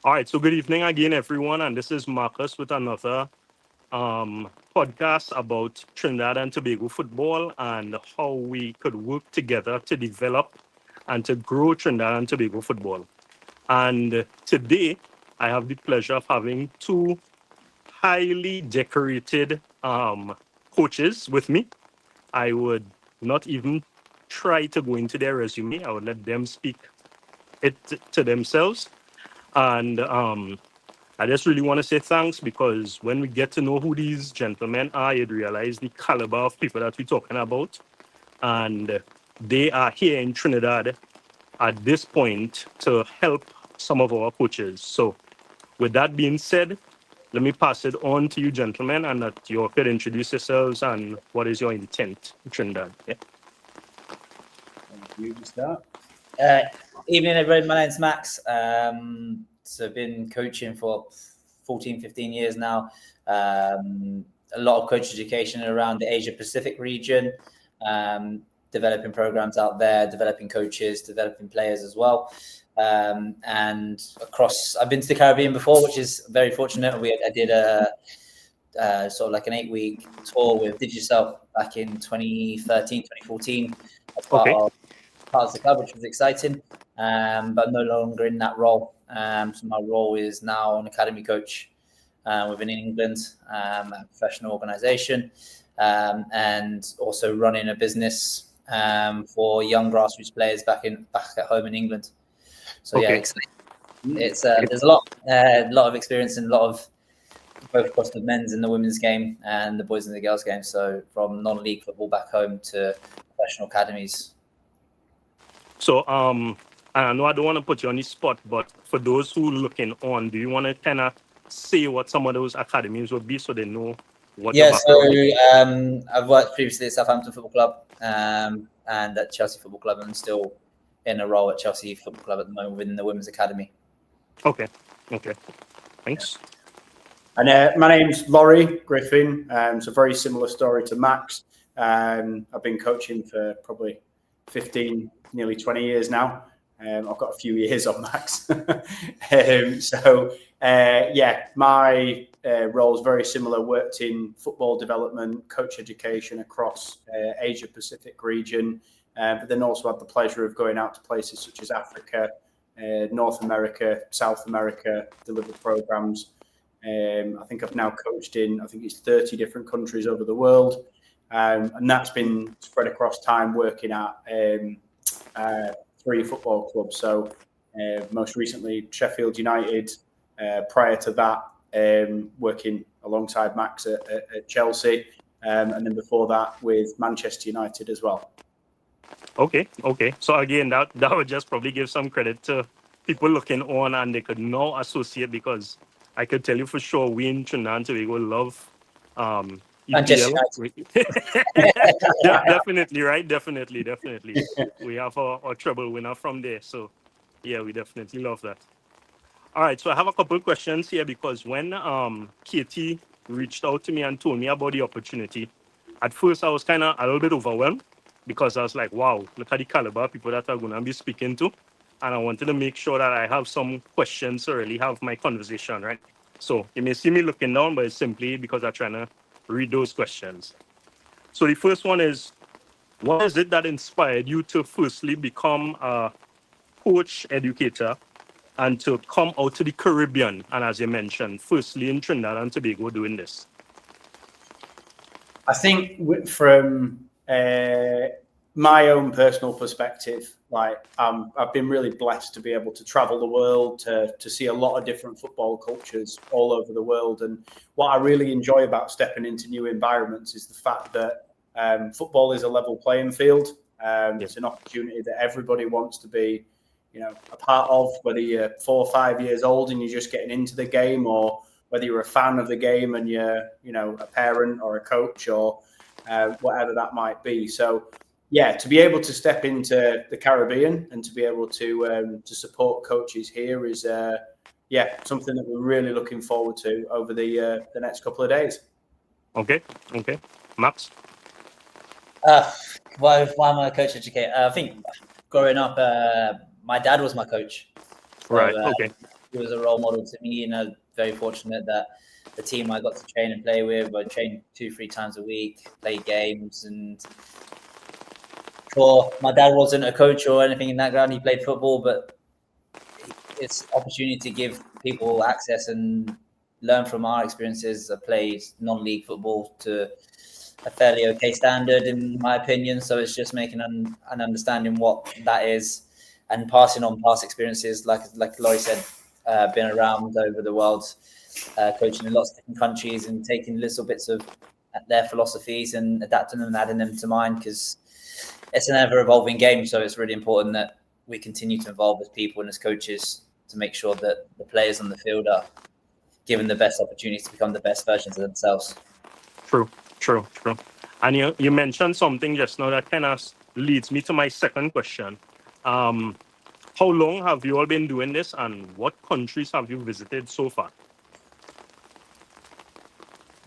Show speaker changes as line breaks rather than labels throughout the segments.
All right, so good evening again, everyone, and this is Marcus with another podcast about Trinidad and Tobago football and how we could work together to develop and to grow Trinidad and Tobago football. And today, I have the pleasure of having two highly decorated coaches with me. I would not even try to go into their resume. I would let them speak it to themselves. And I just really want to say thanks because when we get to know who these gentlemen are, you'd realize the caliber of people that we're talking about. And they are here in Trinidad at this point to help some of our coaches. So, with that being said, let me pass it on to you, gentlemen, and that you could introduce yourselves and what is your intent in Trinidad. Yeah.
Thank you. To start.
Evening, everybody. My name's Max. So I've been coaching for 14, 15 years now. A lot of coach education around the Asia Pacific region, developing programs out there, developing coaches, developing players as well. And across, I've been to the Caribbean before, which is very fortunate. I did a sort of like an 8-week tour with Digicel back in 2013, 2014 as part of the club, which was exciting. But I'm no longer in that role. So my role is now an academy coach within England, a professional organisation, and also running a business for young grassroots players back at home in England. So yeah, exciting. It's there's a lot of experience and a lot of both across the men's and the women's game and the boys and the girls game. So from non-league football back home to professional academies.
So I know I don't want to put you on the spot, but for those who are looking on, do you want to kind of say what some of those academies would be so they know what?
Yeah, so I've worked previously at Southampton Football Club and at Chelsea Football Club, and still in a role at Chelsea Football Club at the moment within the Women's Academy.
Okay, thanks.
And my name's Laurie, Griffin. It's a very similar story to Max. I've been coaching for probably 15, nearly 20 years now. I've got a few years on Max. My role is very similar. Worked in football development, coach education across Asia Pacific region, but then also had the pleasure of going out to places such as Africa, North America, South America, delivered programs. I think I've now coached in, I think it's 30 different countries over the world. And that's been spread across time working at 3 football clubs. So most recently Sheffield United, prior to that working alongside Max at Chelsea, and then before that with Manchester United as well.
Okay. So again, that would just probably give some credit to people looking on, and they could now associate, because I could tell you for sure we in Trinidad and Tobago love
Manchester
definitely, right? Definitely. We have our treble winner from there. So yeah, we definitely love that. All right, so I have a couple of questions here because when Katie reached out to me and told me about the opportunity, at first I was kind of a little bit overwhelmed because I was like, wow, look at the caliber of people that I'm going to be speaking to. And I wanted to make sure that I have some questions to really have my conversation, right? So you may see me looking down, but it's simply because I'm trying to read those questions. So the first one is, what is it that inspired you to firstly become a coach educator and to come out to the Caribbean, and as you mentioned, firstly in Trinidad and Tobago doing this?
I think from my own personal perspective, like I've been really blessed to be able to travel the world, to see a lot of different football cultures all over the world. And what I really enjoy about stepping into new environments is the fact that football is a level playing field. It's an opportunity that everybody wants to be, a part of, whether you're 4 or 5 years old and you're just getting into the game, or whether you're a fan of the game and you're, a parent or a coach or whatever that might be. So, yeah, to be able to step into the Caribbean and to be able to support coaches here is, something that we're really looking forward to over the next couple of days.
Okay. Max?
Why am I a coach educator? I think growing up, my dad was my coach.
So, right. Okay.
She was a role model to me, and I'm very fortunate that the team I got to train and play with, I trained 2-3 times a week, play games, and sure, my dad wasn't a coach or anything in that ground. He played football, but it's opportunity to give people access and learn from our experiences. I played non-league football to a fairly okay standard, in my opinion. So it's just making an understanding what that is and passing on past experiences. Like Laurie said, been around over the world, coaching in lots of different countries and taking little bits of their philosophies and adapting them and adding them to mine, because it's an ever-evolving game. So it's really important that we continue to evolve as people and as coaches to make sure that the players on the field are given the best opportunities to become the best versions of themselves.
True. And you mentioned something just now that kind of leads me to my second question. How long have you all been doing this, and what countries have you visited so far?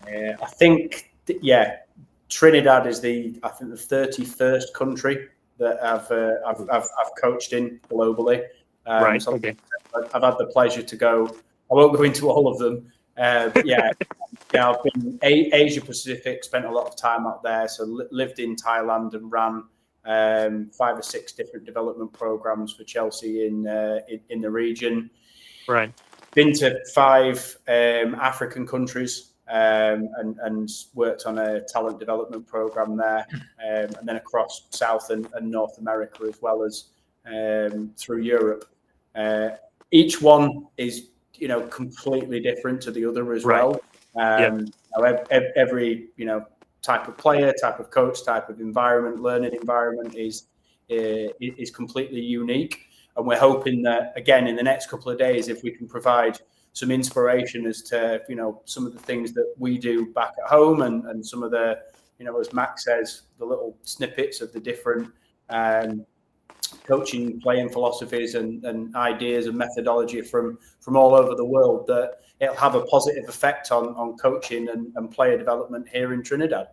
I think, Trinidad is the 31st country that I've coached in globally.
Right.
So
Okay.
I've had the pleasure to go. I won't go into all of them, but I've been Asia Pacific. Spent a lot of time out there. So lived in Thailand and ran 5 or 6 different development programs for Chelsea in the region.
Right.
Been to 5 African countries. And worked on a talent development program there, and then across South and North America, as well as through Europe. Each one is, completely different to the other as well. Every type of player, type of coach, type of environment, learning environment is completely unique. And we're hoping that, again, in the next couple of days, if we can provide some inspiration as to, some of the things that we do back at home and some of the, as Max says, the little snippets of the different coaching, playing philosophies and ideas and methodology from all over the world, that it'll have a positive effect on coaching and player development here in Trinidad.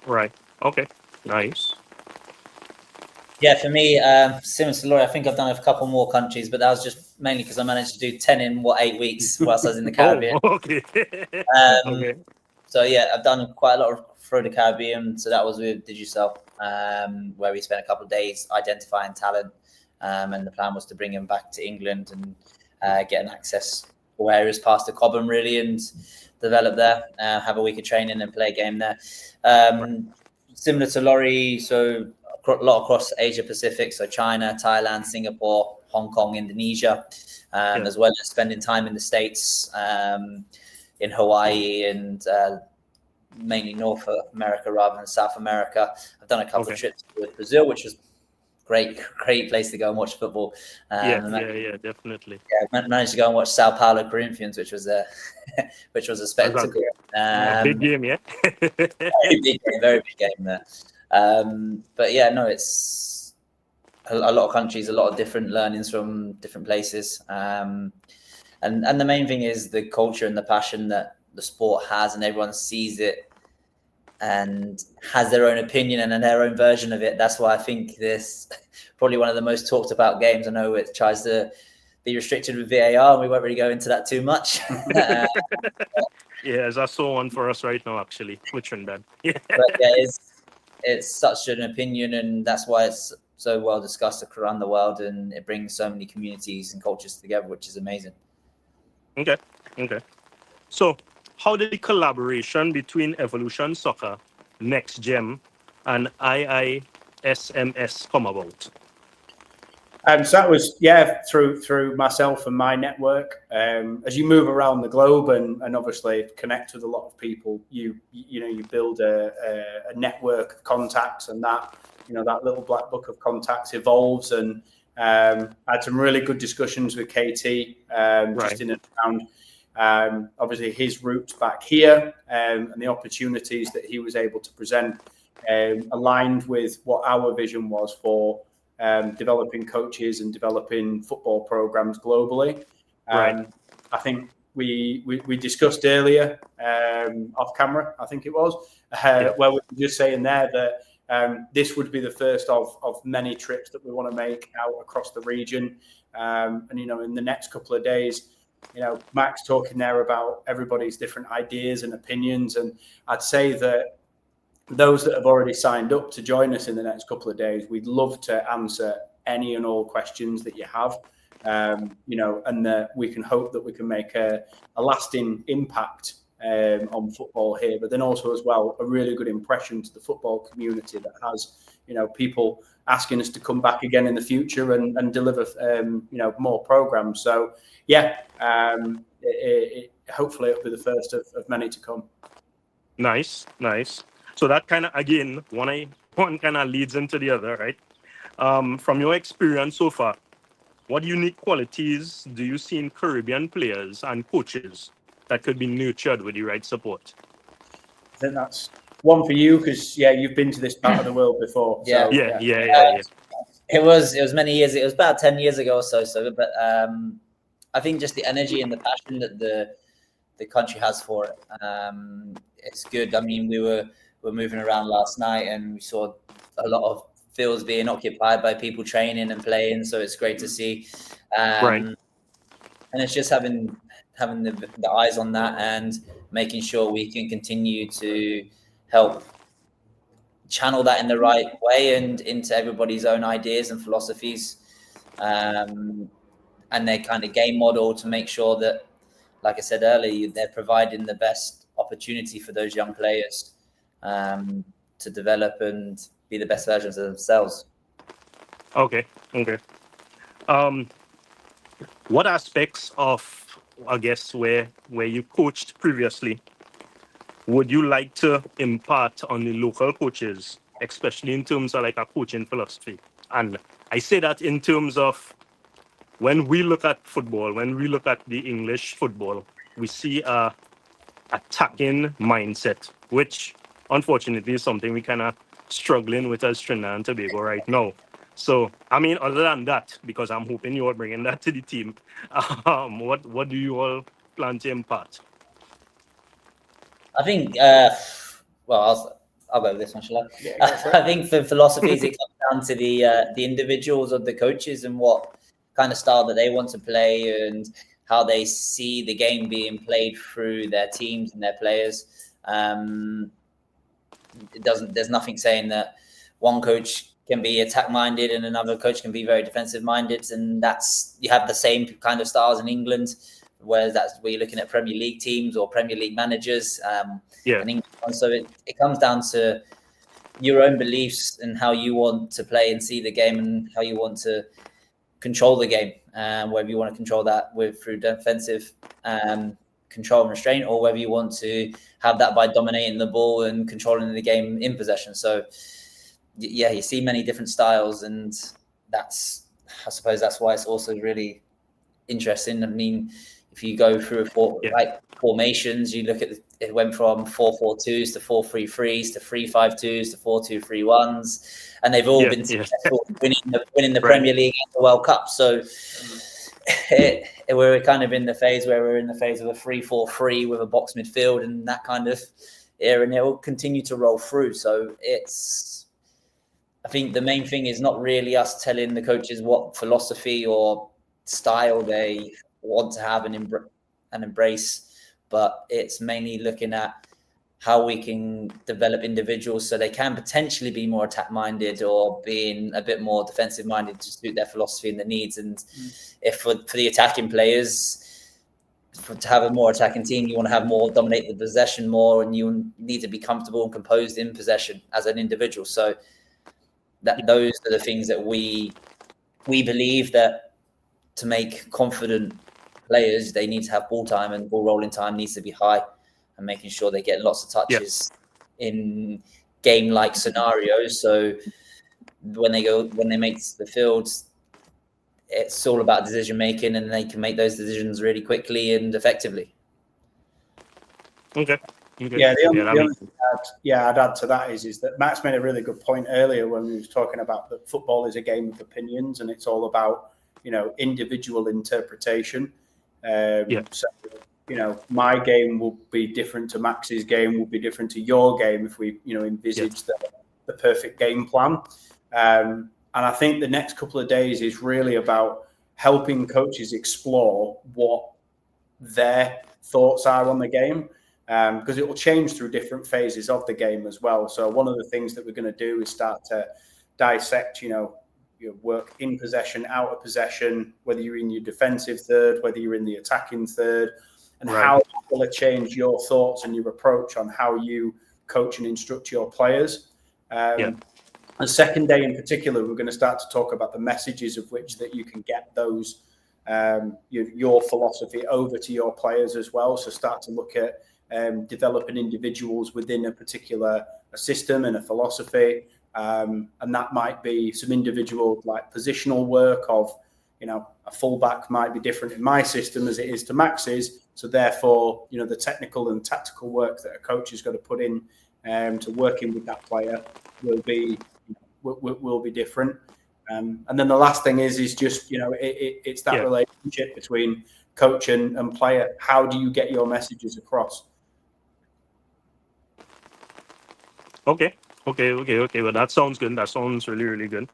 Right. Okay. Nice.
Yeah, for me, similar to Laurie, I think I've done a couple more countries, but that was just mainly because I managed to do 10 in 8 weeks whilst I was in the Caribbean.
Okay.
Okay. So yeah, I've done quite a lot through the Caribbean. So that was with Digicel, where we spent a couple of days identifying talent, and the plan was to bring him back to England and get an access for areas past the Cobham, really, and develop there, have a week of training and play a game there. Similar to Laurie, so a lot across Asia Pacific, so China, Thailand, Singapore, Hong Kong, Indonesia, as well as spending time in the States, in Hawaii and mainly North America rather than South America. I've done a couple of trips with Brazil, which was great place to go and watch football.
Definitely.
Yeah, managed to go and watch Sao Paulo Corinthians, which was a spectacle.
Big game, yeah.
Very big game there. But yeah, no, it's a lot of countries, a lot of different learnings from different places. And the main thing is the culture and the passion that the sport has, and everyone sees it and has their own opinion and their own version of it. That's why I think this probably one of the most talked about games. I know it tries to be restricted with VAR, and we won't really go into that too much.
As I saw one for us right now, actually, with Trinidad.
But yeah, it's such an opinion, and that's why it's so well discussed around the world, and it brings so many communities and cultures together, which is amazing.
Okay. So, how did the collaboration between Evolution Soccer, NEXGEM, and IISMS come about?
So that was through myself and my network. As you move around the globe and obviously connect with a lot of people, you build a network of contacts, and that that little black book of contacts evolves. And I had some really good discussions with KT just in and around obviously his roots back here, and the opportunities that he was able to present aligned with what our vision was for developing coaches and developing football programs globally. I think we discussed earlier off camera, I think it was, where we were just saying there that this would be the first of many trips that we want to make out across the region. And, you know, in the next couple of days, you know, Max talking there about everybody's different ideas and opinions. And I'd say that those that have already signed up to join us in the next couple of days, we'd love to answer any and all questions that you have, you know, and we can hope that we can make a lasting impact on football here, but then also as well a really good impression to the football community that has, you know, people asking us to come back again in the future and deliver, you know, more programs. So yeah, hopefully it'll be the first of many to come.
Nice. So that kind of, again, one kind of leads into the other, right? From your experience so far, what unique qualities do you see in Caribbean players and coaches that could be nurtured with the right support?
I think that's one for you because, yeah, you've been to this part of the world before.
Yeah.
So,
Yeah.
It was many years. It was about 10 years ago or so. But I think just the energy and the passion that the country has for it, it's good. I mean, we were moving around last night and we saw a lot of fields being occupied by people training and playing. So it's great to see.
Right.
And it's just having the eyes on that and making sure we can continue to help channel that in the right way and into everybody's own ideas and philosophies, and their kind of game model to make sure that, like I said earlier, they're providing the best opportunity for those young players to develop and be the best versions of themselves.
Okay. What aspects of, I guess, where you coached previously would you like to impart on the local coaches, especially in terms of like a coaching philosophy? And I say that in terms of when we look at football, when we look at the English football, we see a attacking mindset, which unfortunately is something we kind of struggling with as Trinidad and Tobago right now. So, I mean, other than that, because I'm hoping you are bringing that to the team, what do you all plan to impart?
I think, well, I'll go with this one, shall I?
Yeah,
I think for philosophies, it comes down to the individuals of the coaches and what kind of style that they want to play and how they see the game being played through their teams and their players. There's nothing saying that one coach can be attack minded and another coach can be very defensive minded, and you have the same kind of styles in England, whereas that's where you're looking at Premier League teams or Premier League managers. And so it comes down to your own beliefs and how you want to play and see the game and how you want to control the game, whether you want to control that through defensive control and restraint, or whether you want to have that by dominating the ball and controlling the game in possession. So yeah, you see many different styles, and I suppose that's why it's also really interesting. I mean, if you go through like formations, you look at it went from 4-4-2s to 4-3-3s to 3-5-2s to 4-2-3-1s, and they've all been successful winning the Premier League and the World Cup. So we're kind of in the phase where we're in the phase of a 3-4-3 with a box midfield and that kind of era, and it will continue to roll through. So I think the main thing is not really us telling the coaches what philosophy or style they want to have and embrace, but it's mainly looking at how we can develop individuals so they can potentially be more attack minded or being a bit more defensive minded to suit their philosophy and the needs. And if for the attacking players, to have a more attacking team, you want to have more dominate the possession more, and you need to be comfortable and composed in possession as an individual. So those are the things that we believe that to make confident players, they need to have ball time, and ball rolling time needs to be high, and making sure they get lots of touches in game-like scenarios. So when they make the field, it's all about decision making, and they can make those decisions really quickly and effectively.
Yeah, the only thing I'd add to that is that Max made a really good point earlier when he was talking about that football is a game of opinions, and it's all about, you know, individual interpretation. So, you know, my game will be different to Max's game, will be different to your game if we, you know, envisage the perfect game plan. And I think the next couple of days is really about helping coaches explore what their thoughts are on the game, because it will change through different phases of the game as well. So one of the things that we're going to do is start to dissect, your work in possession, out of possession, whether you're in your defensive third, whether you're in the attacking third, and how that will change your thoughts and your approach on how you coach and instruct your players. The second day in particular, we're going to start to talk about the messages of which that you can get those, your philosophy over to your players as well. So start to look at developing individuals within a particular system and a philosophy. And that might be some individual like positional work of, a fullback might be different in my system as it is to Max's. So therefore, the technical and tactical work that a coach is going to put in to working with that player will be different. And then the last thing is just, it's that relationship between coach and player. How do you get your messages across?
Okay. Well, that sounds good. That sounds really, really good.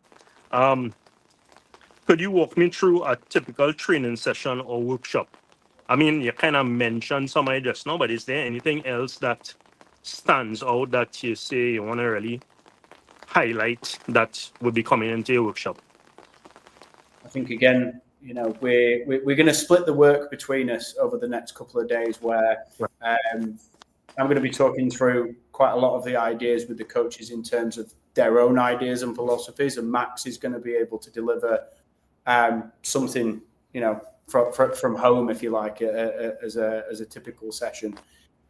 Could you walk me through a typical training session or workshop? I mean, you kind of mentioned some of it just now, but is there anything else that stands out that you say you want to really highlight that would be coming into your workshop?
I think, again, we're going to split the work between us over the next couple of days where I'm going to be talking through quite a lot of the ideas with the coaches in terms of their own ideas and philosophies, and Max is going to be able to deliver something, from home, if you like, as a typical session.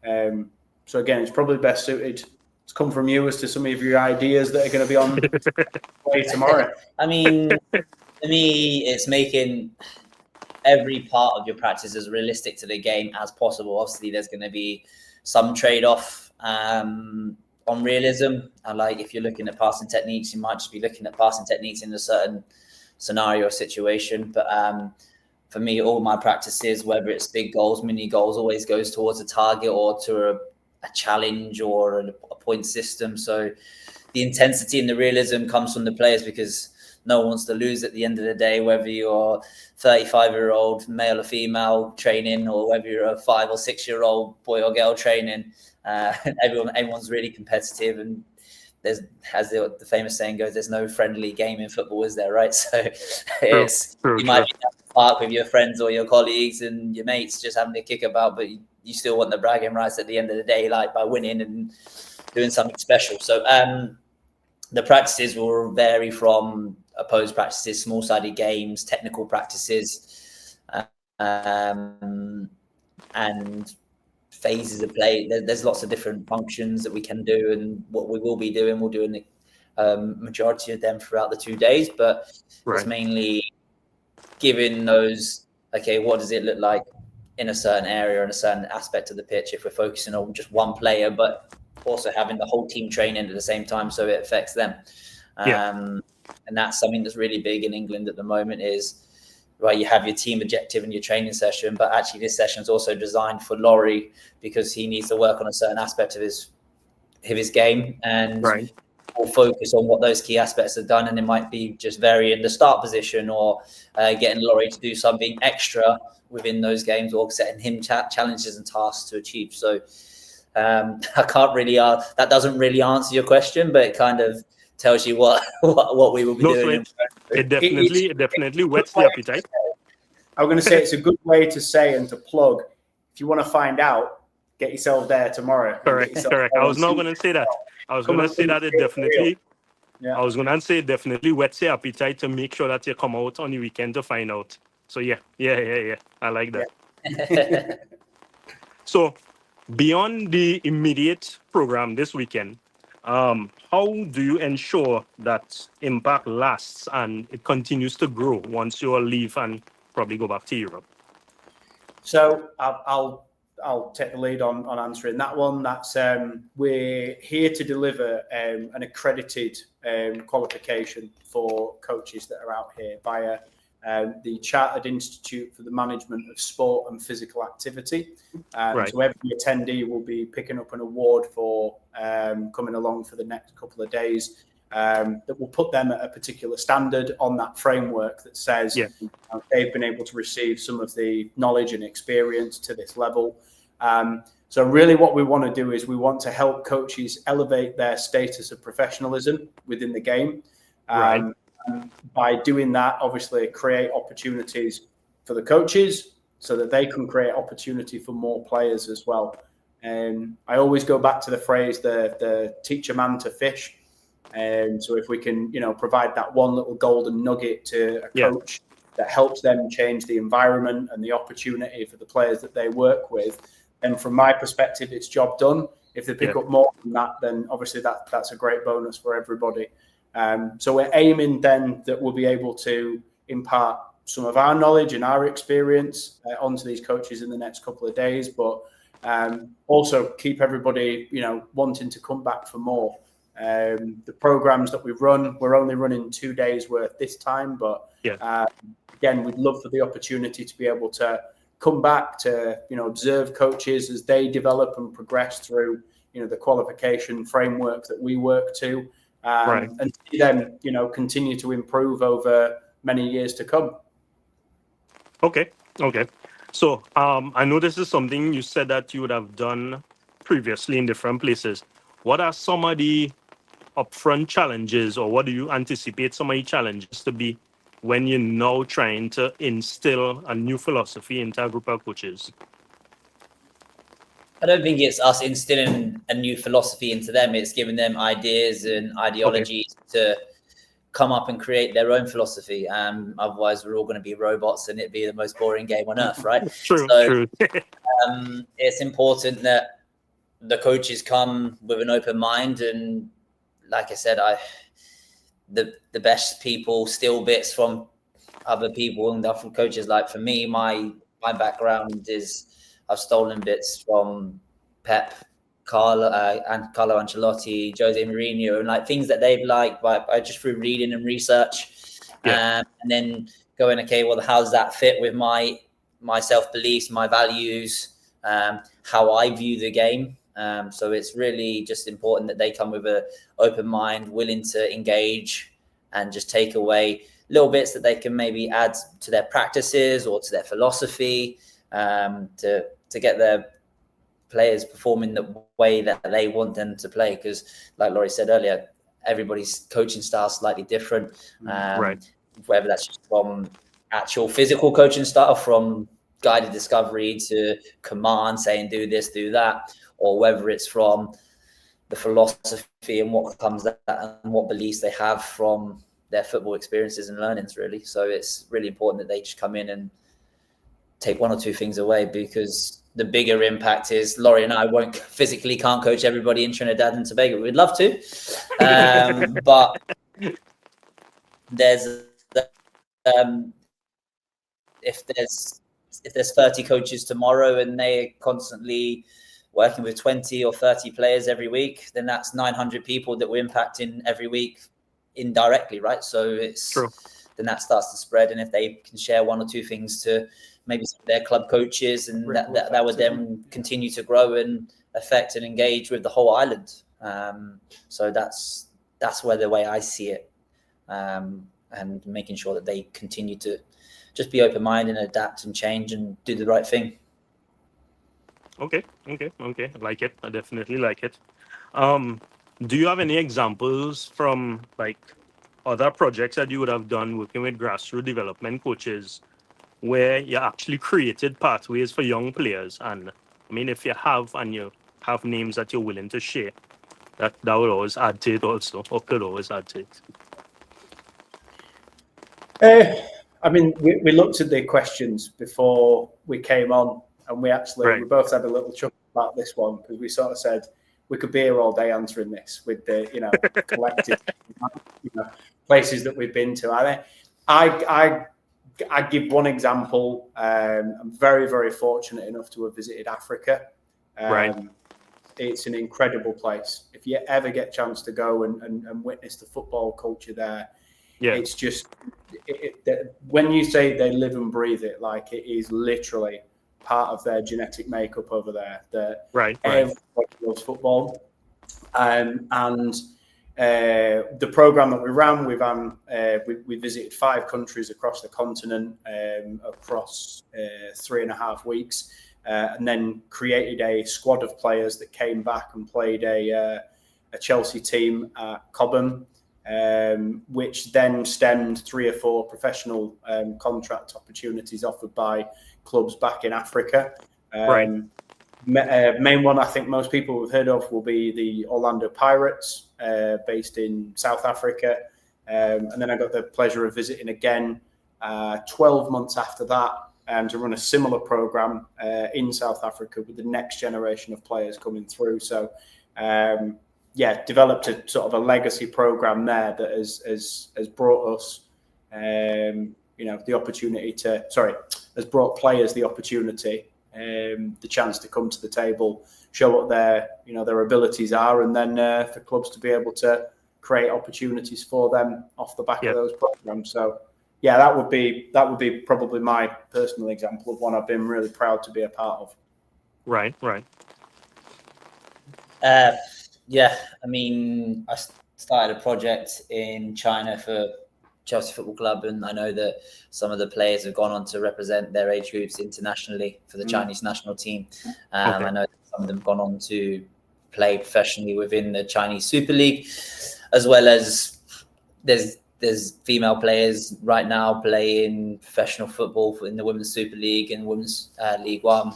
So again, it's probably best suited to come from you as to some of your ideas that are going to be on way tomorrow.
I mean, for me, it's making every part of your practice as realistic to the game as possible. Obviously, there's going to be some trade-off on realism. And like if you're looking at passing techniques, you might just be looking at passing techniques in a certain scenario or situation. But for me, all my practices, whether it's big goals, mini goals, always goes towards a target or to a challenge or a point system. So the intensity and the realism comes from the players, because no one wants to lose at the end of the day, whether you're 35-year-old male or female training, or whether you're a 5 or 6-year-old boy or girl training. Everyone's really competitive, and there's, as the famous saying goes, there's no friendly game in football, is there? Right? So you might be at the park with your friends or your colleagues and your mates just having a kick about, but you still want the bragging rights at the end of the day, like by winning and doing something special. So the practices will vary from opposed practices, small-sided games, technical practices, and phases of play. There's lots of different functions that we can do, and what we will be doing, we'll do in the majority of them throughout the 2 days. But it's mainly giving those, okay, what does it look like in a certain area and a certain aspect of the pitch if we're focusing on just one player, but also having the whole team training at the same time so it affects them. And that's something that's really big in England at the moment is, right, you have your team objective and your training session, but actually this session is also designed for Laurie because he needs to work on a certain aspect of his game, and we'll focus on what those key aspects have done. And it might be just varying the start position or getting Laurie to do something extra within those games, or setting him challenges and tasks to achieve. So I can't really, that doesn't really answer your question, but it kind of tells you what we will be doing.
It definitely whets the appetite.
I'm going to say it's a good way to say and to plug. If you want to find out, get yourself there tomorrow.
Correct. I was not going to say that. I was going to say that it definitely. I was going to say it definitely whets your appetite to make sure that you come out on the weekend to find out. So yeah. I like that.
Yeah.
So beyond the immediate program this weekend, how do you ensure that impact lasts and it continues to grow once you all leave and probably go back to Europe?
So I'll take the lead on answering that one. That's we're here to deliver an accredited qualification for coaches that are out here via the Chartered Institute for the Management of Sport and Physical Activity. So every attendee will be picking up an award for coming along for the next couple of days. that will put them at a particular standard on that framework that says they've been able to receive some of the knowledge and experience to this level. So really what we want to do is we want to help coaches elevate their status of professionalism within the game. And by doing that, obviously create opportunities for the coaches so that they can create opportunity for more players as well. And I always go back to the phrase, the teach a man to fish. And so if we can, provide that one little golden nugget to a coach that helps them change the environment and the opportunity for the players that they work with, and from my perspective, it's job done. If they pick up more than that, then obviously that's a great bonus for everybody. So we're aiming then that we'll be able to impart some of our knowledge and our experience onto these coaches in the next couple of days, but also keep everybody, wanting to come back for more. The programs that we've run, we're only running 2 days worth this time, but again, we'd love for the opportunity to be able to come back to, observe coaches as they develop and progress through, the qualification framework that we work to, and see them, continue to improve over many years to come.
Okay. So I know this is something you said that you would have done previously in different places. What are some of the upfront challenges, or what do you anticipate some of the challenges to be when you're now trying to instill a new philosophy into a group of coaches?
I don't think it's us instilling a new philosophy into them. It's giving them ideas and ideologies to come up and create their own philosophy. Otherwise, we're all going to be robots and it'd be the most boring game on earth, right?
True.
It's important that the coaches come with an open mind. And like I said, the best people steal bits from other people and from coaches. Like for me, my background is I've stolen bits from Pep, Carlo Ancelotti, Jose Mourinho, and like things that they've liked by just through reading and research, and then going, okay, well, how does that fit with my self-beliefs, my values, how I view the game? So it's really just important that they come with an open mind, willing to engage and just take away little bits that they can maybe add to their practices or to their philosophy, to get their players performing the way that they want them to play. Because like Laurie said earlier, everybody's coaching style is slightly different. Whether that's just from actual physical coaching style, from guided discovery to command, saying do this, do that, or whether it's from the philosophy and what comes that and what beliefs they have from their football experiences and learnings, really. So it's really important that they just come in and take one or two things away, because the bigger impact is Laurie and I can't coach everybody in Trinidad and Tobago. We'd love to, but there's if there's 30 coaches tomorrow and they're constantly working with 20 or 30 players every week, then that's 900 people that we're impacting every week indirectly, right? So it's true. Then that starts to spread, and if they can share one or two things to maybe some of their club coaches, and that would then continue to grow and affect and engage with the whole island. So that's where the way I see it, and making sure that they continue to just be open-minded and adapt and change and do the right thing.
Okay. I like it. I definitely like it. Do you have any examples from like other projects that you would have done working with grassroots development coaches where you actually created pathways for young players? And I mean, if you have, and you have names that you're willing to share, that will always add to it also, or could always add to
it. I mean, we looked at the questions before we came on, and we both had a little chuckle about this one, because we sort of said we could be here all day answering this with the collective places that we've been to. I give one example. I'm very, very fortunate enough to have visited Africa. It's an incredible place. If you ever get a chance to go and witness the football culture there, it's just when you say they live and breathe it, like it is literally part of their genetic makeup over there. Everybody loves football, and the program that we ran, we visited 5 countries across the continent, across 3.5 weeks, and then created a squad of players that came back and played a Chelsea team at Cobham, which then stemmed 3 or 4 professional contract opportunities offered by clubs back in Africa.
Right.
Main one I think most people have heard of will be the Orlando Pirates, based in South Africa. And then I got the pleasure of visiting again 12 months after that to run a similar program in South Africa with the next generation of players coming through. So, developed a sort of a legacy program there that has brought us, the opportunity has brought players the opportunity, the chance to come to the table, show what their abilities are, and then for clubs to be able to create opportunities for them off the back of those programs. So, that would be probably my personal example of one I've been really proud to be a part of.
Right.
I mean, I started a project in China for Chelsea Football Club, and I know that some of the players have gone on to represent their age groups internationally for the Chinese national team. I know that some of them have gone on to play professionally within the Chinese Super League, as well as there's female players right now playing professional football in the Women's Super League and Women's League One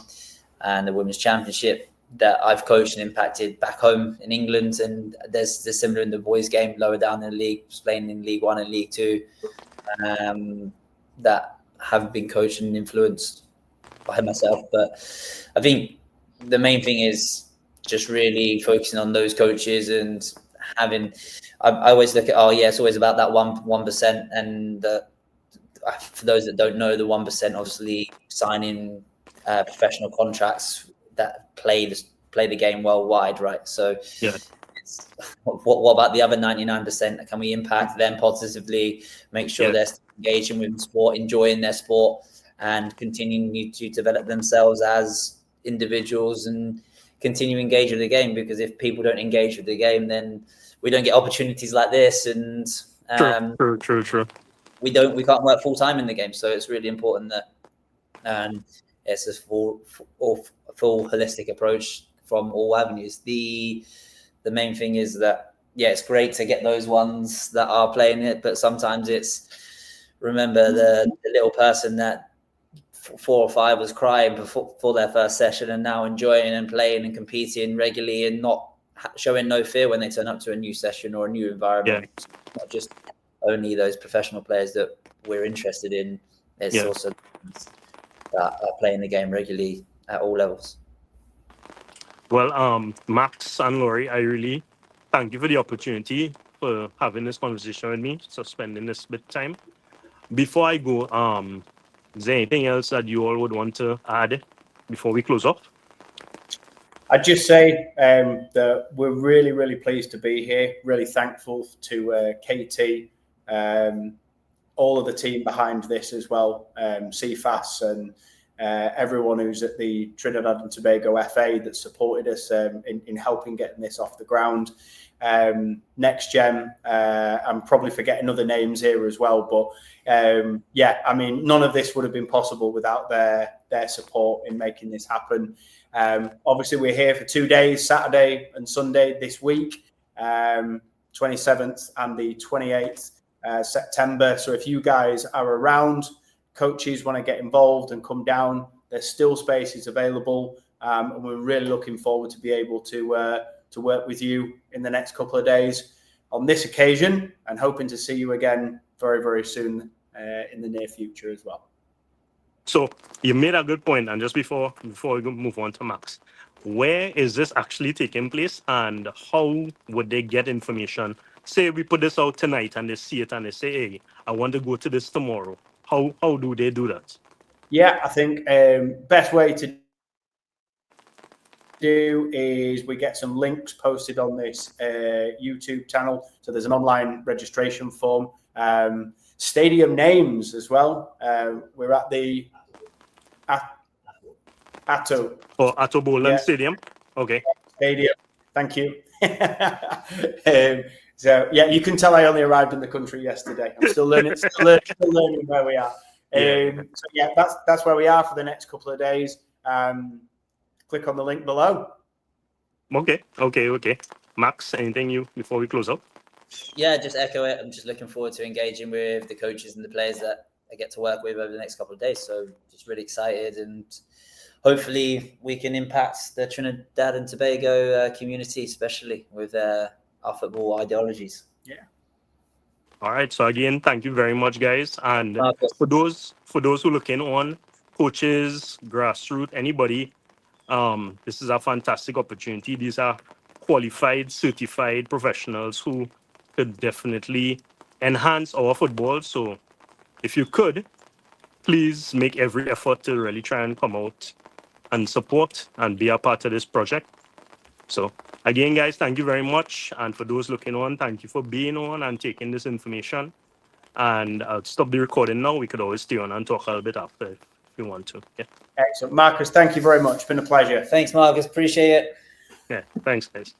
and the Women's Championship that I've coached and impacted back home in England. And there's similar in the boys' game lower down in the league, playing in League One and League Two, that have been coached and influenced by myself. But I think the main thing is just really focusing on those coaches and having. I always look at it's always about that 1%, and for those that don't know, the 1% obviously signing professional contracts that play the game worldwide, right? So what about the other 99%? Can we impact them positively, make sure they're engaging with sport, enjoying their sport, and continuing to develop themselves as individuals and continue engage with the game? Because if people don't engage with the game, then we don't get opportunities like this, and
True.
We can't work full time in the game. So it's really important that it's a full holistic approach from all avenues. The main thing is that it's great to get those ones that are playing it, but sometimes it's remember the little person that 4 or 5 was crying before their first session and now enjoying and playing and competing regularly and not showing no fear when they turn up to a new session or a new environment. Not just only those professional players that we're interested in, it's also that are playing the game regularly at all levels.
Well, Max and Laurie, I really thank you for the opportunity for having this conversation with me, so spending this bit of time. Before I go, is there anything else that you all would want to add before we close off?
I'd just say that we're really, really pleased to be here. Really thankful to Katie, all of the team behind this as well, CFAS and everyone who's at the Trinidad and Tobago FA that supported us in helping getting this off the ground. NEXGEM, I'm probably forgetting other names here as well, but I mean, none of this would have been possible without their support in making this happen. Obviously, we're here for 2 days, Saturday and Sunday this week, 27th and the 28th September. So if you guys are around, coaches want to get involved and come down, there's still spaces available, and we're really looking forward to be able to work with you in the next couple of days on this occasion, and hoping to see you again very, very soon in the near future as well.
So you made a good point, and just before we move on to Max, where is this actually taking place, and how would they get information? Say we put this out tonight and they see it and they say, hey, I want to go to this tomorrow. How do they do that?
Yeah, I think best way to do is we get some links posted on this YouTube channel. So there's an online registration form. Stadium names as well. We're at the Ato.
Oh, Ato Boldon Stadium. Okay.
Stadium. Thank you. So yeah, you can tell I only arrived in the country yesterday. I'm still learning, still learning where we are. So yeah, that's where we are for the next couple of days. Click on the link below.
Okay. Max, anything before we close out?
Yeah, just echo it. I'm just looking forward to engaging with the coaches and the players that I get to work with over the next couple of days. So just really excited, and hopefully we can impact the Trinidad and Tobago community, especially with our football ideologies.
Yeah.
All right. So again, thank you very much, guys. And for those who looking on, coaches, grassroots, anybody, this is a fantastic opportunity. These are qualified, certified professionals who could definitely enhance our football. So if you could, please make every effort to really try and come out and support and be a part of this project. So again, guys, thank you very much. And for those looking on, thank you for being on and taking this information. And I'll stop the recording now. We could always stay on and talk a little bit after if you want to. Yeah.
Excellent. Marcus, thank you very much. It's been a pleasure.
Thanks, Marcus. Appreciate it.
Yeah. Thanks, guys.